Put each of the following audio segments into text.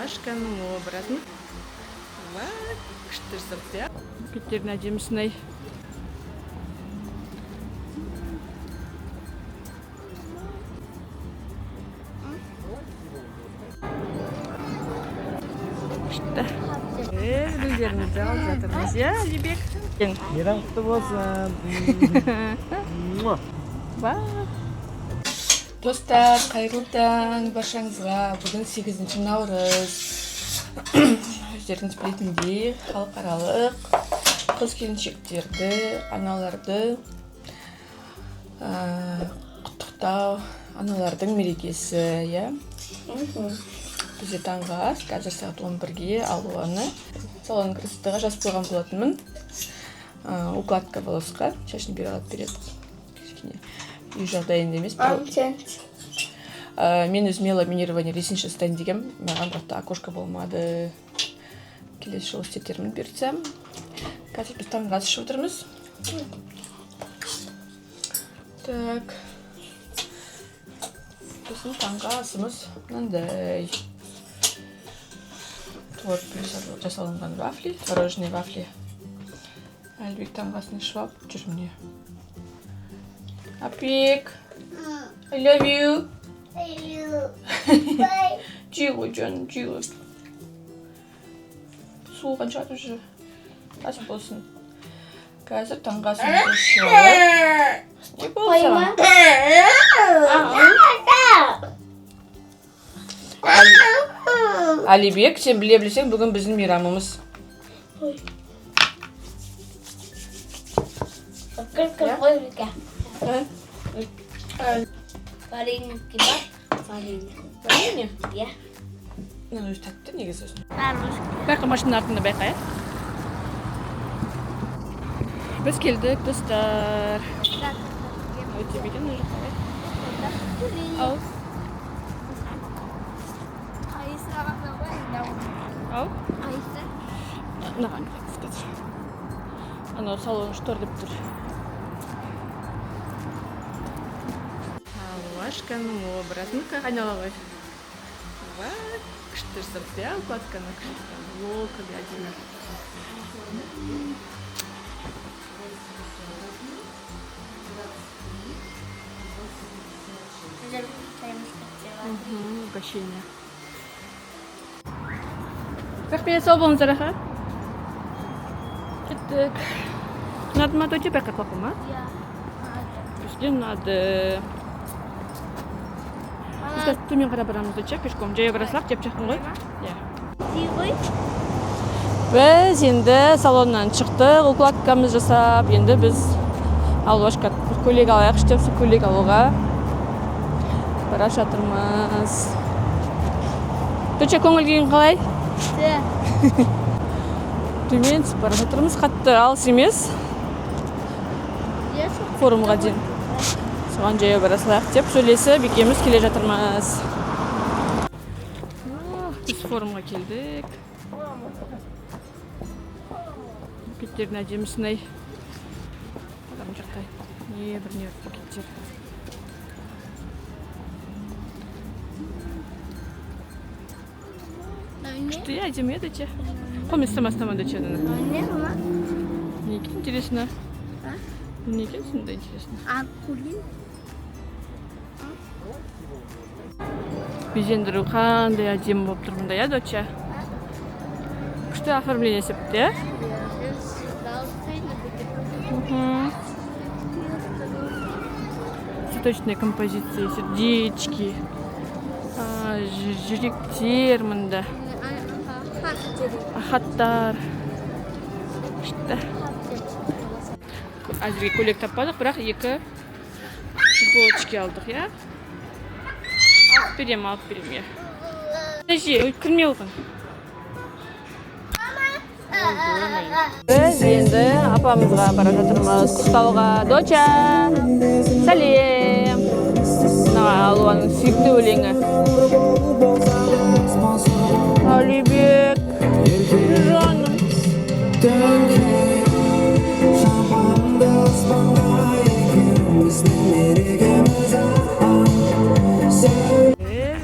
Алуашканың образын. Күшті сұрт, я. Кеттерін әдемісінай. Күшті. Гүлдерімізді алып жатырмыз, я, Алибек? Мейрам құтты болсын. Достар, қайырлы таң баршаңызға. Бүгін 8 наурыз. Өздеріңіз білетіндей, халықаралық қыз-келіншектерді, аналарды құттықтау, аналардың мерекесі, я? Бізде таңғы ас, қазір сағат 11-ге Алуаны салон красотаға жазып қойған болатынмын. Укладка волосқа, шашын бері алып береді. Үй жағдайында емес. Мен өзіме ламинирование ресниц жасайтайын дегем, маған бірақ окошко болмады. Келесі жолы істетермін берсем. Қазір біз таңғы ас ішіп отырмыз. Так. Біздің таңғы асымыз мынандай. Торт плюс жасалынған вафли, творожные вафли. Алибек таңғы асын ішіп алып жүр міне. Апек, I love you. I love you. Жей ғой жаным, жей ғой. Суылған шығар уже. Ас болсын. Қазір таңғы асымызды ішіп алып. Не болса? Алибек, сен біле-білсең, бүгін біздің мейрамымыз. Вареники бар? Варенье? Иә. Өзі тәтті негізі. Армышка. Байқа машина артында байқа, я? Біз келдік, достар. Өте бекен ұжы қалай? Ау. Қайсы ағақна ғой? Ау? Қайсы? Наған қазір. Анау салон штор деп тұр. Алуашканың образын қағанала ғой. Күшті сұрт, я? Укладканы күшті. Лолка бәдімі. Угощение. Рахмет, сау болыңыздар, аха. Кеттік. Надо ма өте байқа қоқыма? Иә. Бізге надо. Біз төмен қара барамыз өтші, пешком. Жая барасылақ, жеп жақын ғой. Дей ғой? Біз енді салоннан шықтық, укладкамыз жасап, енді біз Алуашқа көйлек алайық, штепсі көйлек алуға бара жатырмыз. Төче көңіл күйің қалай? Төмен бара жатырмыз, қатты алыс емес. Форумға дейін. Соған жаяу бара салайық деп сөйлесіп екеуміз келе жатырмыз. Біз форумға келдік. Пакеттердің әдемісінай. Адам жақтай. Не бір пакеттер. Күшті әдемі еді че. Қомес самастаман да че дана. Не ма? Неге интересно? Неге сонда интересно? Акулин. Безендіру қандай әдемі болып тұр мұнда, я, доча? Күшті оформление септі, я? Цветочные композиции, сердечки, жүректер мұнда. Хаттар. Күшті. Әзірге көйлек таппадық, бірақ 2 футболочки алдық, я? Алып берем, я. Подожди, өткірме олғын. Біз енді апамызға бара жатырмыз құттықтауға. Доча, сәлем. Алуаның сүйікті өлеңі. Алибек, жаным.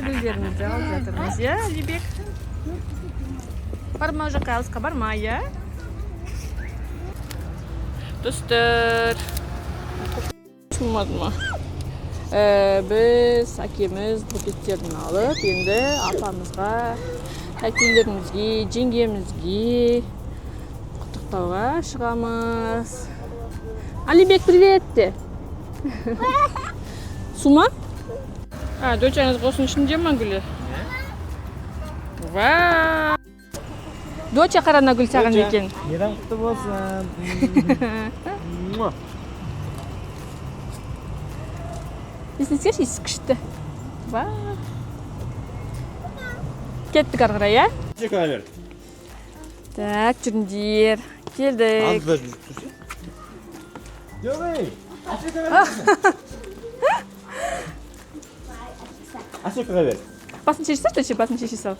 Гүлдерімізді алып жатырмыз, я, Алибек? Barma o жаққа алысқа барма, иә? Достар. Шумады ма? Біз әкеміз букеттерін алып, енді апамызға, әкелерімізге, жеңгемізге құттықтауға шығамыз. Алибек, привет де. Сума? Дочаңыз қосын ішінде ма гүлі? Вау! Доча қарана гүл саған екен. Мейрам құтты болсын. Естесеш, есі күшті. Вау! Кеттік ары қарай, ә? Шекалер. Так, жүріндер. Келдік. Андыда жүріп тұршы. Жолай. Ашекаға бер. Басын шеші сал, доча, басын шеші сал.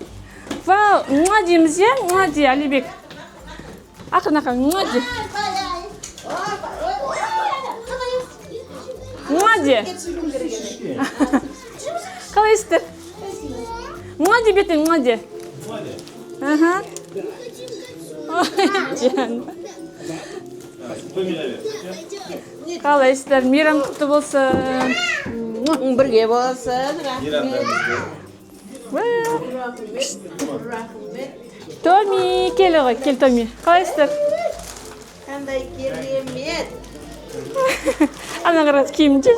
Вау, муа дейміз, е? Муа де, Алибек. Ақырын, муа де. Муа де. Қалайсыздар? Муа де бетін, муа де. Аха. Ой, жан. Қалайсыздар, мейрам құтты болсын. Бірге болсын. Томи, кел ғой, кел Томи. Қалайсыздар? Қандай керемет. Ана қарас киім жүр.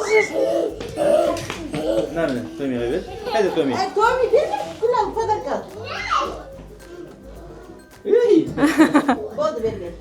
Наны, Томиға бер. Қайда Томи? Томи, бер, күл ал, подарка. Ей! Болды берген.